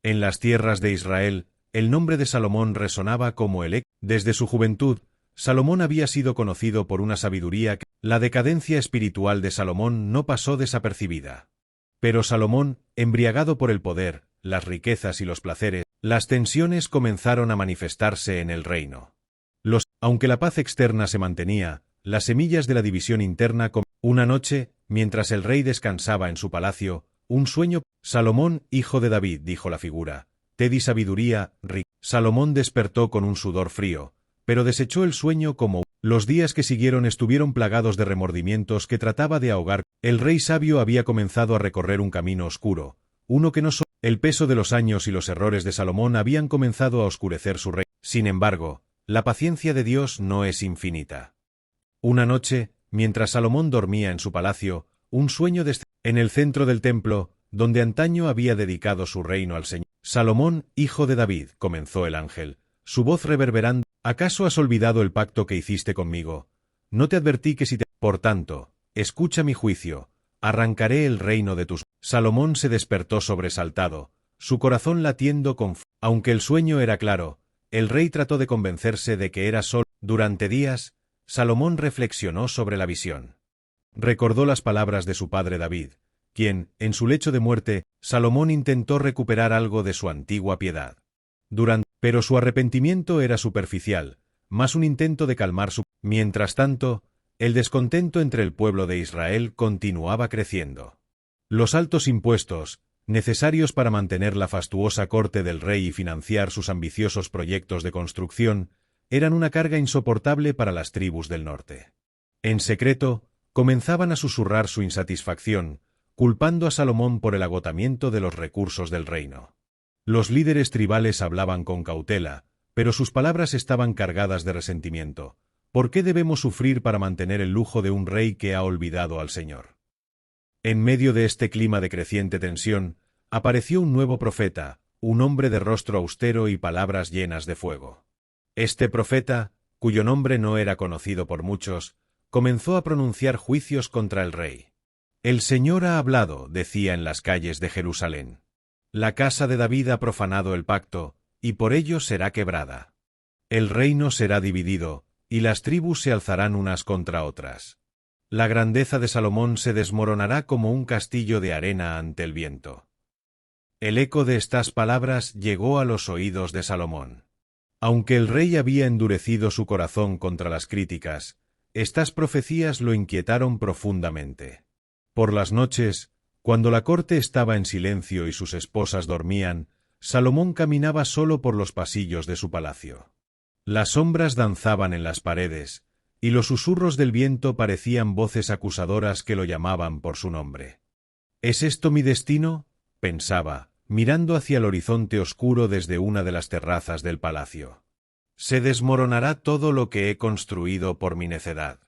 En las tierras de Israel, el nombre de Salomón resonaba como el eco. Desde su juventud, Salomón había sido conocido por una sabiduría que la decadencia espiritual de Salomón no pasó desapercibida. Pero Salomón, embriagado por el poder, las riquezas y los placeres, las tensiones comenzaron a manifestarse en el reino. Aunque la paz externa se mantenía, las semillas de la división interna. Una noche, mientras el rey descansaba en su palacio, un sueño. Salomón, hijo de David, dijo la figura, te di sabiduría, Salomón despertó con un sudor frío, pero desechó el sueño como. Los días que siguieron estuvieron plagados de remordimientos que trataba de ahogar. El rey sabio había comenzado a recorrer un camino oscuro, uno que no solo. El peso de los años y los errores de Salomón habían comenzado a oscurecer su reino. Sin embargo, la paciencia de Dios no es infinita. Una noche, mientras Salomón dormía en su palacio, un sueño en el centro del templo, donde antaño había dedicado su reino al Señor. Salomón, hijo de David, comenzó el ángel, su voz reverberando. ¿Acaso has olvidado el pacto que hiciste conmigo? No te advertí que si te. Por tanto, escucha mi juicio, arrancaré el reino de tus. Salomón se despertó sobresaltado, su corazón latiendo con. Aunque el sueño era claro, el rey trató de convencerse de que era solo. Durante días, Salomón reflexionó sobre la visión. Recordó las palabras de su padre David, quien, en su lecho de muerte, Salomón intentó recuperar algo de su antigua piedad. Pero su arrepentimiento era superficial, más un intento de calmar su. Mientras tanto, el descontento entre el pueblo de Israel continuaba creciendo. Los altos impuestos, necesarios para mantener la fastuosa corte del rey y financiar sus ambiciosos proyectos de construcción, eran una carga insoportable para las tribus del norte. En secreto, comenzaban a susurrar su insatisfacción, culpando a Salomón por el agotamiento de los recursos del reino. Los líderes tribales hablaban con cautela, pero sus palabras estaban cargadas de resentimiento. ¿Por qué debemos sufrir para mantener el lujo de un rey que ha olvidado al Señor? En medio de este clima de creciente tensión, apareció un nuevo profeta, un hombre de rostro austero y palabras llenas de fuego. Este profeta, cuyo nombre no era conocido por muchos, comenzó a pronunciar juicios contra el rey. El Señor ha hablado, decía en las calles de Jerusalén. La casa de David ha profanado el pacto, y por ello será quebrada. El reino será dividido, y las tribus se alzarán unas contra otras. La grandeza de Salomón se desmoronará como un castillo de arena ante el viento. El eco de estas palabras llegó a los oídos de Salomón. Aunque el rey había endurecido su corazón contra las críticas, estas profecías lo inquietaron profundamente. Por las noches, cuando la corte estaba en silencio y sus esposas dormían, Salomón caminaba solo por los pasillos de su palacio. Las sombras danzaban en las paredes, y los susurros del viento parecían voces acusadoras que lo llamaban por su nombre. ¿Es esto mi destino?, pensaba, mirando hacia el horizonte oscuro desde una de las terrazas del palacio. Se desmoronará todo lo que he construido por mi necedad.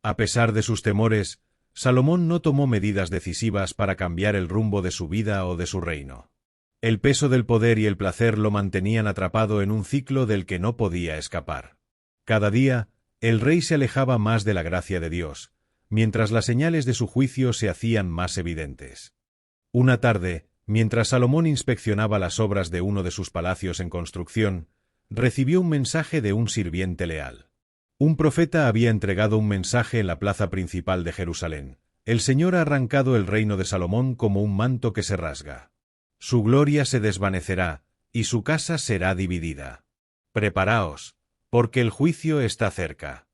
A pesar de sus temores, Salomón no tomó medidas decisivas para cambiar el rumbo de su vida o de su reino. El peso del poder y el placer lo mantenían atrapado en un ciclo del que no podía escapar. Cada día, el rey se alejaba más de la gracia de Dios, mientras las señales de su juicio se hacían más evidentes. Una tarde, mientras Salomón inspeccionaba las obras de uno de sus palacios en construcción, recibió un mensaje de un sirviente leal. Un profeta había entregado un mensaje en la plaza principal de Jerusalén. El Señor ha arrancado el reino de Salomón como un manto que se rasga. Su gloria se desvanecerá, y su casa será dividida. Preparaos, porque el juicio está cerca.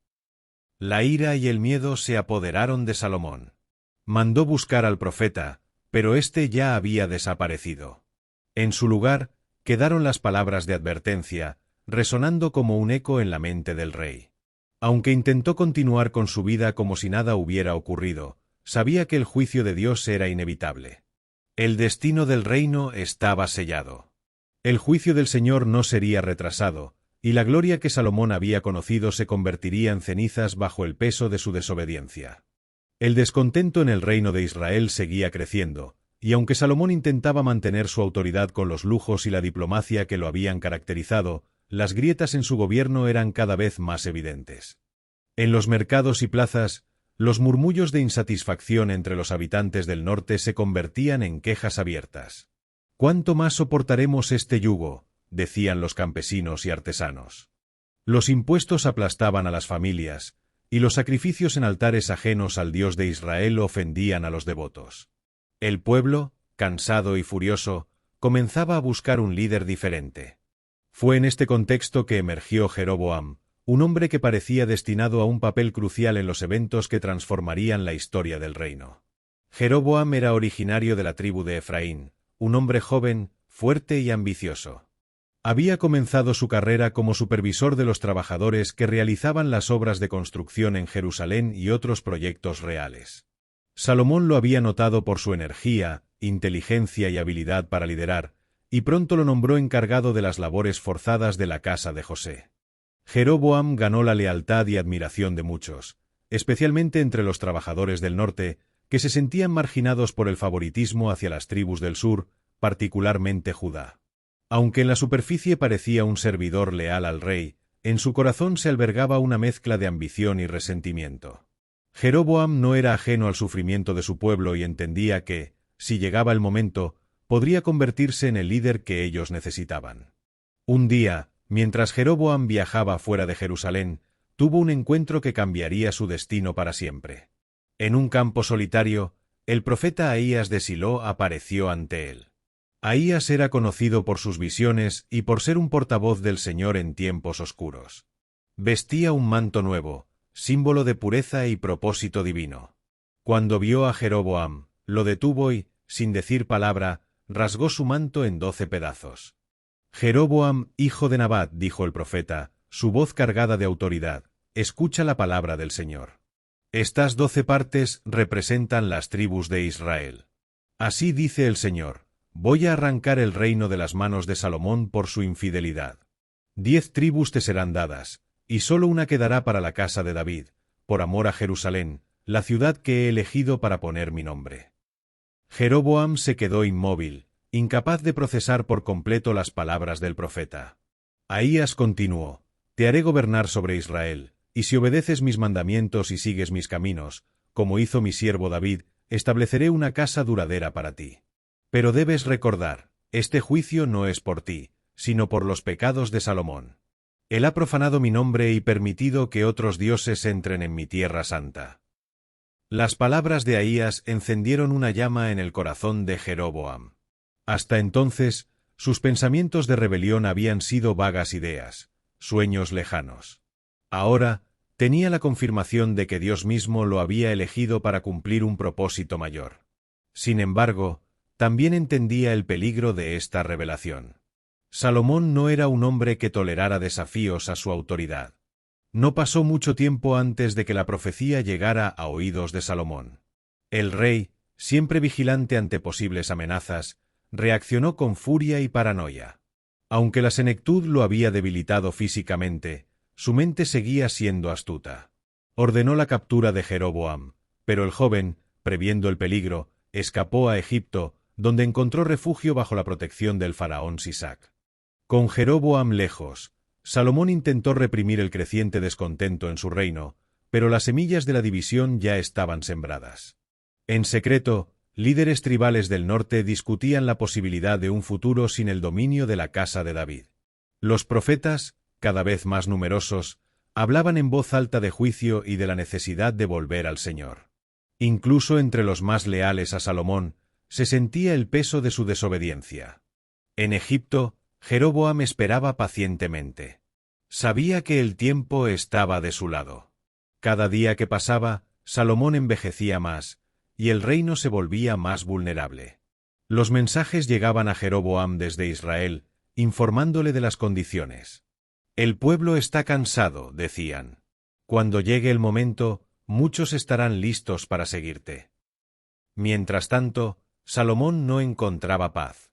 La ira y el miedo se apoderaron de Salomón. Mandó buscar al profeta, pero éste ya había desaparecido. En su lugar, quedaron las palabras de advertencia, resonando como un eco en la mente del rey. Aunque intentó continuar con su vida como si nada hubiera ocurrido, sabía que el juicio de Dios era inevitable. El destino del reino estaba sellado. El juicio del Señor no sería retrasado, y la gloria que Salomón había conocido se convertiría en cenizas bajo el peso de su desobediencia. El descontento en el reino de Israel seguía creciendo, y aunque Salomón intentaba mantener su autoridad con los lujos y la diplomacia que lo habían caracterizado, las grietas en su gobierno eran cada vez más evidentes. En los mercados y plazas, los murmullos de insatisfacción entre los habitantes del norte se convertían en quejas abiertas. ¿Cuánto más soportaremos este yugo?, decían los campesinos y artesanos. Los impuestos aplastaban a las familias, y los sacrificios en altares ajenos al Dios de Israel ofendían a los devotos. El pueblo, cansado y furioso, comenzaba a buscar un líder diferente. Fue en este contexto que emergió Jeroboam, un hombre que parecía destinado a un papel crucial en los eventos que transformarían la historia del reino. Jeroboam era originario de la tribu de Efraín, un hombre joven, fuerte y ambicioso. Había comenzado su carrera como supervisor de los trabajadores que realizaban las obras de construcción en Jerusalén y otros proyectos reales. Salomón lo había notado por su energía, inteligencia y habilidad para liderar, y pronto lo nombró encargado de las labores forzadas de la casa de José. Jeroboam ganó la lealtad y admiración de muchos, especialmente entre los trabajadores del norte, que se sentían marginados por el favoritismo hacia las tribus del sur, particularmente Judá. Aunque en la superficie parecía un servidor leal al rey, en su corazón se albergaba una mezcla de ambición y resentimiento. Jeroboam no era ajeno al sufrimiento de su pueblo y entendía que, si llegaba el momento, podría convertirse en el líder que ellos necesitaban. Un día, mientras Jeroboam viajaba fuera de Jerusalén, tuvo un encuentro que cambiaría su destino para siempre. En un campo solitario, el profeta Ahías de Silo apareció ante él. Ahías era conocido por sus visiones y por ser un portavoz del Señor en tiempos oscuros. Vestía un manto nuevo, símbolo de pureza y propósito divino. Cuando vio a Jeroboam, lo detuvo y, sin decir palabra, rasgó su manto en 12 pedazos. Jeroboam, hijo de Nabat, dijo el profeta, su voz cargada de autoridad, escucha la palabra del Señor. Estas 12 partes representan las tribus de Israel. Así dice el Señor, voy a arrancar el reino de las manos de Salomón por su infidelidad. 10 tribus te serán dadas, y solo una quedará para la casa de David, por amor a Jerusalén, la ciudad que he elegido para poner mi nombre. Jeroboam se quedó inmóvil, incapaz de procesar por completo las palabras del profeta. Ahías continuó, te haré gobernar sobre Israel, y si obedeces mis mandamientos y sigues mis caminos, como hizo mi siervo David, estableceré una casa duradera para ti. Pero debes recordar, este juicio no es por ti, sino por los pecados de Salomón. Él ha profanado mi nombre y permitido que otros dioses entren en mi tierra santa. Las palabras de Ahías encendieron una llama en el corazón de Jeroboam. Hasta entonces, sus pensamientos de rebelión habían sido vagas ideas, sueños lejanos. Ahora, tenía la confirmación de que Dios mismo lo había elegido para cumplir un propósito mayor. Sin embargo, también entendía el peligro de esta revelación. Salomón no era un hombre que tolerara desafíos a su autoridad. No pasó mucho tiempo antes de que la profecía llegara a oídos de Salomón. El rey, siempre vigilante ante posibles amenazas, reaccionó con furia y paranoia. Aunque la senectud lo había debilitado físicamente, su mente seguía siendo astuta. Ordenó la captura de Jeroboam, pero el joven, previendo el peligro, escapó a Egipto, donde encontró refugio bajo la protección del faraón Sisac. Con Jeroboam lejos, Salomón intentó reprimir el creciente descontento en su reino, pero las semillas de la división ya estaban sembradas. En secreto, líderes tribales del norte discutían la posibilidad de un futuro sin el dominio de la casa de David. Los profetas, cada vez más numerosos, hablaban en voz alta de juicio y de la necesidad de volver al Señor. Incluso entre los más leales a Salomón, se sentía el peso de su desobediencia. En Egipto, Jeroboam esperaba pacientemente. Sabía que el tiempo estaba de su lado. Cada día que pasaba, Salomón envejecía más, y el reino se volvía más vulnerable. Los mensajes llegaban a Jeroboam desde Israel, informándole de las condiciones. El pueblo está cansado, decían. Cuando llegue el momento, muchos estarán listos para seguirte. Mientras tanto, Salomón no encontraba paz.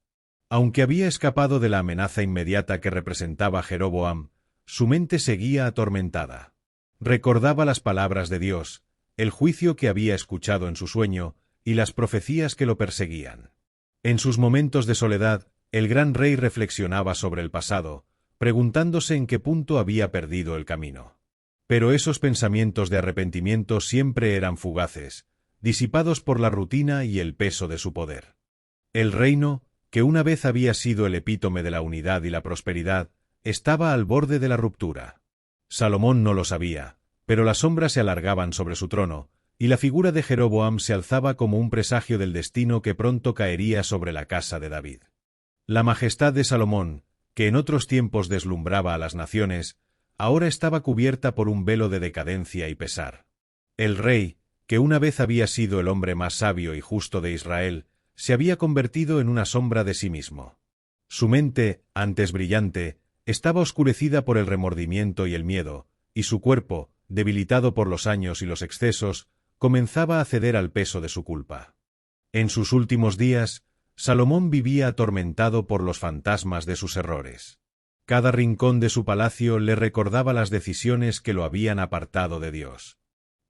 Aunque había escapado de la amenaza inmediata que representaba Jeroboam, su mente seguía atormentada. Recordaba las palabras de Dios, el juicio que había escuchado en su sueño y las profecías que lo perseguían. En sus momentos de soledad, el gran rey reflexionaba sobre el pasado, preguntándose en qué punto había perdido el camino. Pero esos pensamientos de arrepentimiento siempre eran fugaces, disipados por la rutina y el peso de su poder. El reino, que una vez había sido el epítome de la unidad y la prosperidad, estaba al borde de la ruptura. Salomón no lo sabía, pero las sombras se alargaban sobre su trono, y la figura de Jeroboam se alzaba como un presagio del destino que pronto caería sobre la casa de David. La majestad de Salomón, que en otros tiempos deslumbraba a las naciones, ahora estaba cubierta por un velo de decadencia y pesar. El rey, que una vez había sido el hombre más sabio y justo de Israel, se había convertido en una sombra de sí mismo. Su mente, antes brillante, estaba oscurecida por el remordimiento y el miedo, y su cuerpo, debilitado por los años y los excesos, comenzaba a ceder al peso de su culpa. En sus últimos días, Salomón vivía atormentado por los fantasmas de sus errores. Cada rincón de su palacio le recordaba las decisiones que lo habían apartado de Dios.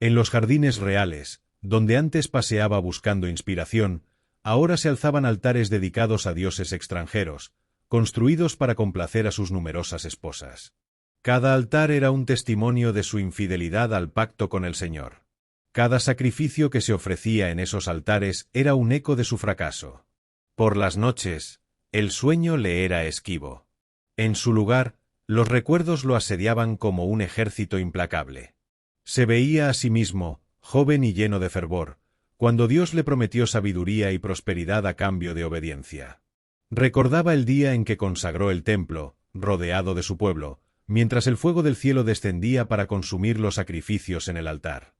En los jardines reales, donde antes paseaba buscando inspiración, ahora se alzaban altares dedicados a dioses extranjeros, construidos para complacer a sus numerosas esposas. Cada altar era un testimonio de su infidelidad al pacto con el Señor. Cada sacrificio que se ofrecía en esos altares era un eco de su fracaso. Por las noches, el sueño le era esquivo. En su lugar, los recuerdos lo asediaban como un ejército implacable. Se veía a sí mismo, joven y lleno de fervor, cuando Dios le prometió sabiduría y prosperidad a cambio de obediencia. Recordaba el día en que consagró el templo, rodeado de su pueblo, mientras el fuego del cielo descendía para consumir los sacrificios en el altar.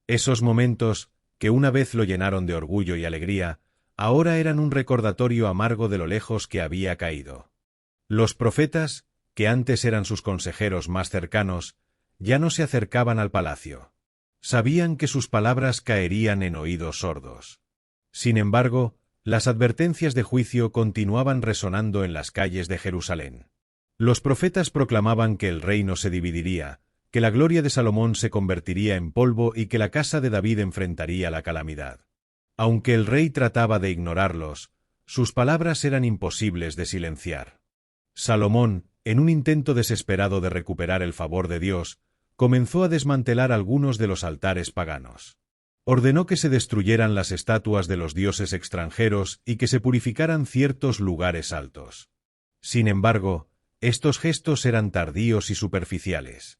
Esos momentos, que una vez lo llenaron de orgullo y alegría, ahora eran un recordatorio amargo de lo lejos que había caído. Los profetas, que antes eran sus consejeros más cercanos, ya no se acercaban al palacio. Sabían que sus palabras caerían en oídos sordos. Sin embargo, las advertencias de juicio continuaban resonando en las calles de Jerusalén. Los profetas proclamaban que el reino se dividiría, que la gloria de Salomón se convertiría en polvo y que la casa de David enfrentaría la calamidad. Aunque el rey trataba de ignorarlos, sus palabras eran imposibles de silenciar. Salomón, en un intento desesperado de recuperar el favor de Dios, comenzó a desmantelar algunos de los altares paganos. Ordenó que se destruyeran las estatuas de los dioses extranjeros y que se purificaran ciertos lugares altos. Sin embargo, estos gestos eran tardíos y superficiales.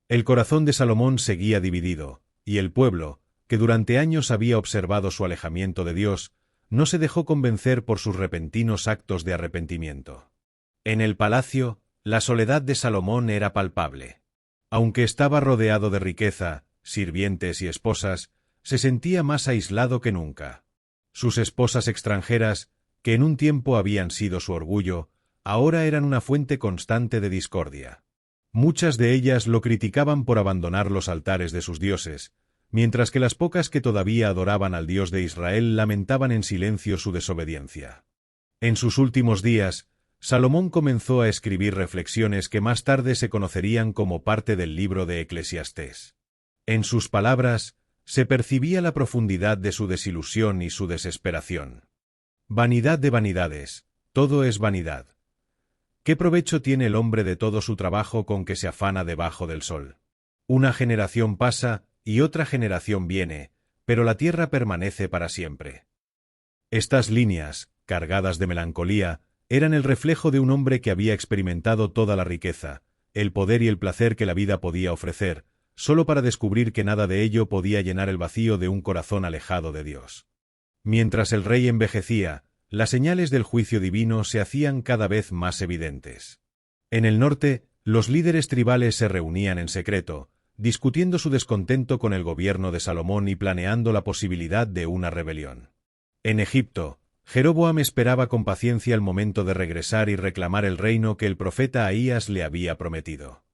El corazón de Salomón seguía dividido, y el pueblo, que durante años había observado su alejamiento de Dios, no se dejó convencer por sus repentinos actos de arrepentimiento. En el palacio, la soledad de Salomón era palpable. Aunque estaba rodeado de riqueza, sirvientes y esposas, se sentía más aislado que nunca. Sus esposas extranjeras, que en un tiempo habían sido su orgullo, ahora eran una fuente constante de discordia. Muchas de ellas lo criticaban por abandonar los altares de sus dioses, mientras que las pocas que todavía adoraban al Dios de Israel lamentaban en silencio su desobediencia. En sus últimos días, Salomón comenzó a escribir reflexiones que más tarde se conocerían como parte del libro de Eclesiastés. En sus palabras, se percibía la profundidad de su desilusión y su desesperación. Vanidad de vanidades, todo es vanidad. ¿Qué provecho tiene el hombre de todo su trabajo con que se afana debajo del sol? Una generación pasa y otra generación viene, pero la tierra permanece para siempre. Estas líneas, cargadas de melancolía, eran el reflejo de un hombre que había experimentado toda la riqueza, el poder y el placer que la vida podía ofrecer, solo para descubrir que nada de ello podía llenar el vacío de un corazón alejado de Dios. Mientras el rey envejecía, las señales del juicio divino se hacían cada vez más evidentes. En el norte, los líderes tribales se reunían en secreto, discutiendo su descontento con el gobierno de Salomón y planeando la posibilidad de una rebelión. En Egipto, Jeroboam esperaba con paciencia el momento de regresar y reclamar el reino que el profeta Ahías le había prometido.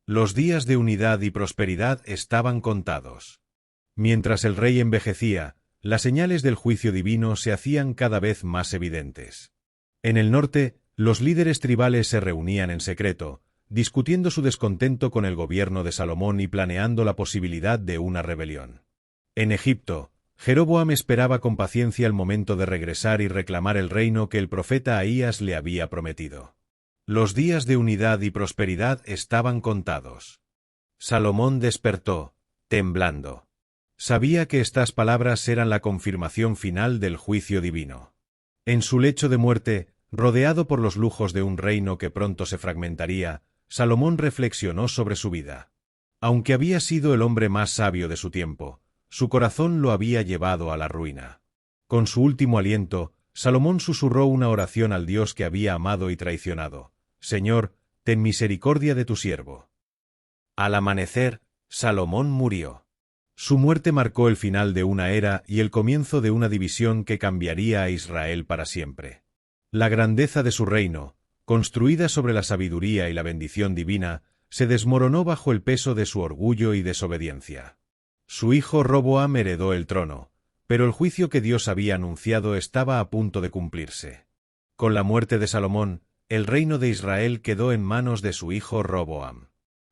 Los días de unidad y prosperidad estaban contados. Mientras el rey envejecía, las señales del juicio divino se hacían cada vez más evidentes. En el norte, los líderes tribales se reunían en secreto, discutiendo su descontento con el gobierno de Salomón y planeando la posibilidad de una rebelión. En Egipto, Jeroboam esperaba con paciencia el momento de regresar y reclamar el reino que el profeta Ahías le había prometido. Los días de unidad y prosperidad estaban contados. Salomón despertó, temblando. Sabía que estas palabras eran la confirmación final del juicio divino. En su lecho de muerte, Rodeado por los lujos de un reino que pronto se fragmentaría, Salomón reflexionó sobre su vida. Aunque había sido el hombre más sabio de su tiempo, su corazón lo había llevado a la ruina. Con su último aliento, Salomón susurró una oración al Dios que había amado y traicionado: «Señor, ten misericordia de tu siervo». Al amanecer, Salomón murió. Su muerte marcó el final de una era y el comienzo de una división que cambiaría a Israel para siempre. La grandeza de su reino, construida sobre la sabiduría y la bendición divina, se desmoronó bajo el peso de su orgullo y desobediencia. Su hijo Roboam heredó el trono, pero el juicio que Dios había anunciado estaba a punto de cumplirse. Con la muerte de Salomón, el reino de Israel quedó en manos de su hijo Roboam.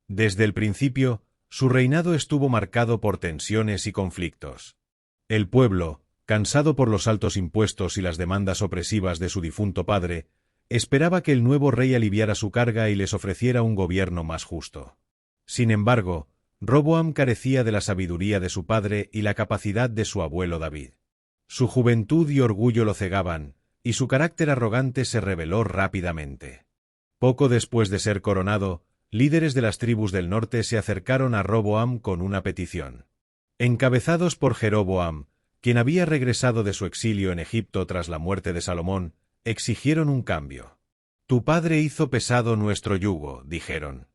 Desde el principio, su reinado estuvo marcado por tensiones y conflictos. El pueblo, cansado por los altos impuestos y las demandas opresivas de su difunto padre, esperaba que el nuevo rey aliviara su carga y les ofreciera un gobierno más justo. Sin embargo, Roboam carecía de la sabiduría de su padre y la capacidad de su abuelo David. Su juventud y orgullo lo cegaban, y su carácter arrogante se reveló rápidamente. Poco después de ser coronado, líderes de las tribus del norte se acercaron a Roboam con una petición. Encabezados por Jeroboam, quien había regresado de su exilio en Egipto tras la muerte de Salomón, exigieron un cambio. «Tu padre hizo pesado nuestro yugo», dijeron.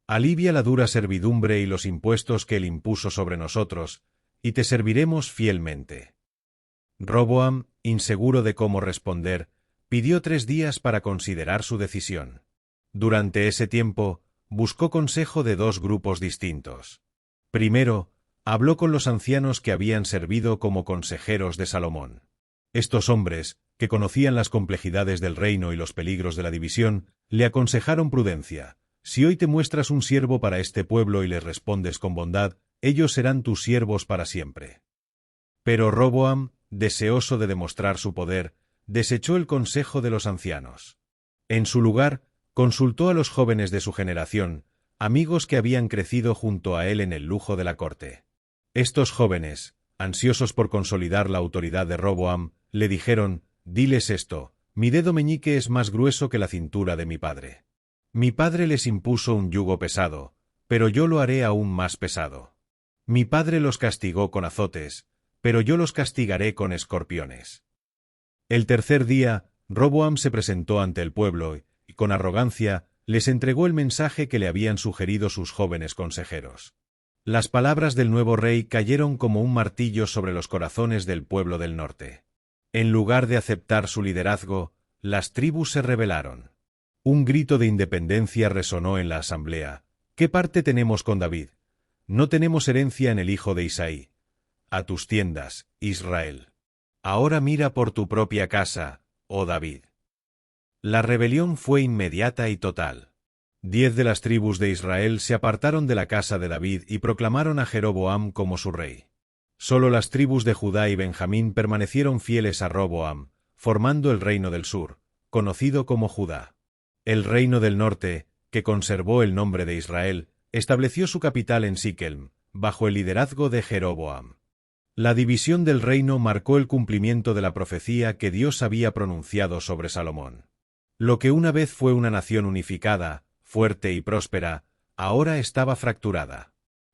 «Alivia la dura servidumbre y los impuestos que él impuso sobre nosotros, y te serviremos fielmente». Roboam, inseguro de cómo responder, pidió 3 días para considerar su decisión. Durante ese tiempo, buscó consejo de 2 grupos distintos. Primero, habló con los ancianos que habían servido como consejeros de Salomón. Estos hombres, que conocían las complejidades del reino y los peligros de la división, le aconsejaron prudencia: «Si hoy te muestras un siervo para este pueblo y les respondes con bondad, ellos serán tus siervos para siempre». Pero Roboam, deseoso de demostrar su poder, desechó el consejo de los ancianos. En su lugar, consultó a los jóvenes de su generación, amigos que habían crecido junto a él en el lujo de la corte. Estos jóvenes, ansiosos por consolidar la autoridad de Roboam, le dijeron: «Diles esto: mi dedo meñique es más grueso que la cintura de mi padre. Mi padre les impuso un yugo pesado, pero yo lo haré aún más pesado. Mi padre los castigó con azotes, pero yo los castigaré con escorpiones». El tercer día, Roboam se presentó ante el pueblo y, con arrogancia, les entregó el mensaje que le habían sugerido sus jóvenes consejeros. Las palabras del nuevo rey cayeron como un martillo sobre los corazones del pueblo del norte. En lugar de aceptar su liderazgo, las tribus se rebelaron. Un grito de independencia resonó en la asamblea: «¿Qué parte tenemos con David? No tenemos herencia en el hijo de Isaí. A tus tiendas, Israel. Ahora mira por tu propia casa, oh David». La rebelión fue inmediata y total. 10 de las tribus de Israel se apartaron de la casa de David y proclamaron a Jeroboam como su rey. Solo las tribus de Judá y Benjamín permanecieron fieles a Roboam, formando el reino del sur, conocido como Judá. El reino del norte, que conservó el nombre de Israel, estableció su capital en Siquem, bajo el liderazgo de Jeroboam. La división del reino marcó el cumplimiento de la profecía que Dios había pronunciado sobre Salomón. Lo que una vez fue una nación unificada, fuerte y próspera, ahora estaba fracturada.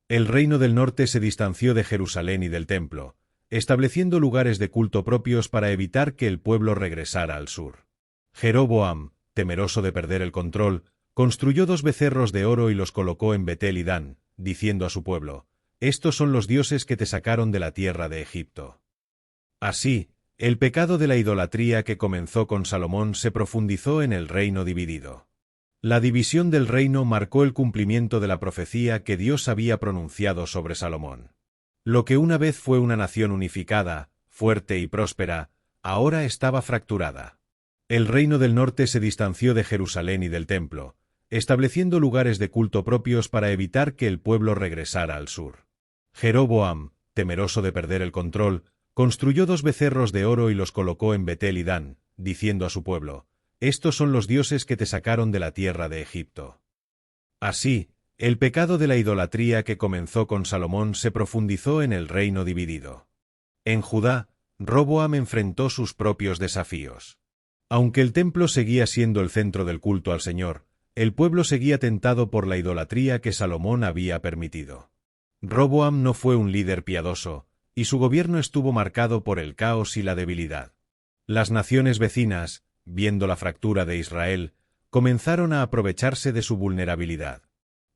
El reino del norte se distanció de Jerusalén y del templo, estableciendo lugares de culto propios para evitar que el pueblo regresara al sur. Jeroboam, temeroso de perder el control, construyó 2 becerros de oro y los colocó en Betel y Dan, diciendo a su pueblo: «Estos son los dioses que te sacaron de la tierra de Egipto». Así, el pecado de la idolatría que comenzó con Salomón se profundizó en el reino dividido. La división del reino marcó el cumplimiento de la profecía que Dios había pronunciado sobre Salomón. Lo que una vez fue una nación unificada, fuerte y próspera, ahora estaba fracturada. El reino del norte se distanció de Jerusalén y del templo, estableciendo lugares de culto propios para evitar que el pueblo regresara al sur. Jeroboam, temeroso de perder el control, construyó 2 becerros de oro y los colocó en Betel y Dan, diciendo a su pueblo: «Estos son los dioses que te sacaron de la tierra de Egipto». Así, el pecado de la idolatría que comenzó con Salomón se profundizó en el reino dividido. En Judá, Roboam enfrentó sus propios desafíos. Aunque el templo seguía siendo el centro del culto al Señor, el pueblo seguía tentado por la idolatría que Salomón había permitido. Roboam no fue un líder piadoso, y su gobierno estuvo marcado por el caos y la debilidad. Las naciones vecinas, viendo la fractura de Israel, comenzaron a aprovecharse de su vulnerabilidad.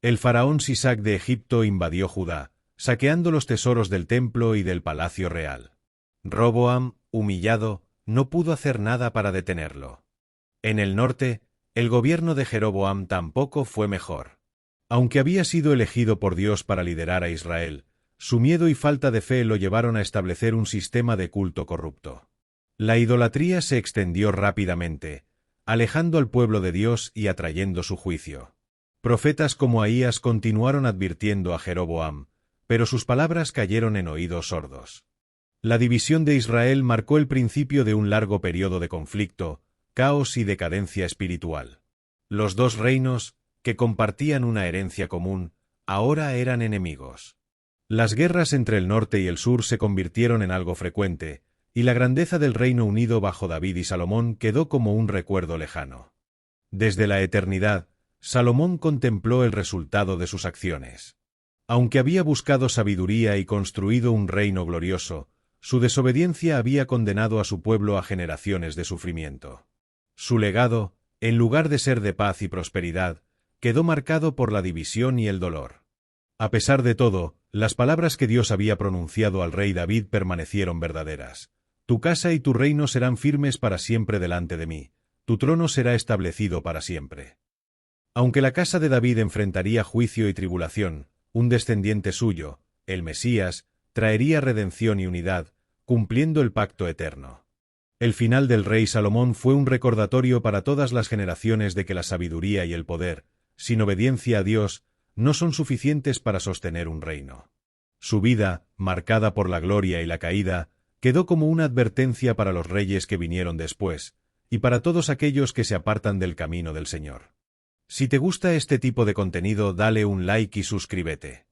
El faraón Sisac de Egipto invadió Judá, saqueando los tesoros del templo y del palacio real. Roboam, humillado, no pudo hacer nada para detenerlo. En el norte, el gobierno de Jeroboam tampoco fue mejor. Aunque había sido elegido por Dios para liderar a Israel, su miedo y falta de fe lo llevaron a establecer un sistema de culto corrupto. La idolatría se extendió rápidamente, alejando al pueblo de Dios y atrayendo su juicio. Profetas como Ahías continuaron advirtiendo a Jeroboam, pero sus palabras cayeron en oídos sordos. La división de Israel marcó el principio de un largo periodo de conflicto, caos y decadencia espiritual. Los dos reinos, que compartían una herencia común, ahora eran enemigos. Las guerras entre el norte y el sur se convirtieron en algo frecuente, y la grandeza del Reino Unido bajo David y Salomón quedó como un recuerdo lejano. Desde la eternidad, Salomón contempló el resultado de sus acciones. Aunque había buscado sabiduría y construido un reino glorioso, su desobediencia había condenado a su pueblo a generaciones de sufrimiento. Su legado, en lugar de ser de paz y prosperidad, quedó marcado por la división y el dolor. A pesar de todo, las palabras que Dios había pronunciado al rey David permanecieron verdaderas. Tu casa y tu reino serán firmes para siempre delante de mí, tu trono será establecido para siempre. Aunque la casa de David enfrentaría juicio y tribulación, un descendiente suyo, el Mesías, traería redención y unidad, cumpliendo el pacto eterno. El final del rey Salomón fue un recordatorio para todas las generaciones de que la sabiduría y el poder, sin obediencia a Dios, no son suficientes para sostener un reino. Su vida, marcada por la gloria y la caída, quedó como una advertencia para los reyes que vinieron después, y para todos aquellos que se apartan del camino del Señor. Si te gusta este tipo de contenido, dale un like y suscríbete.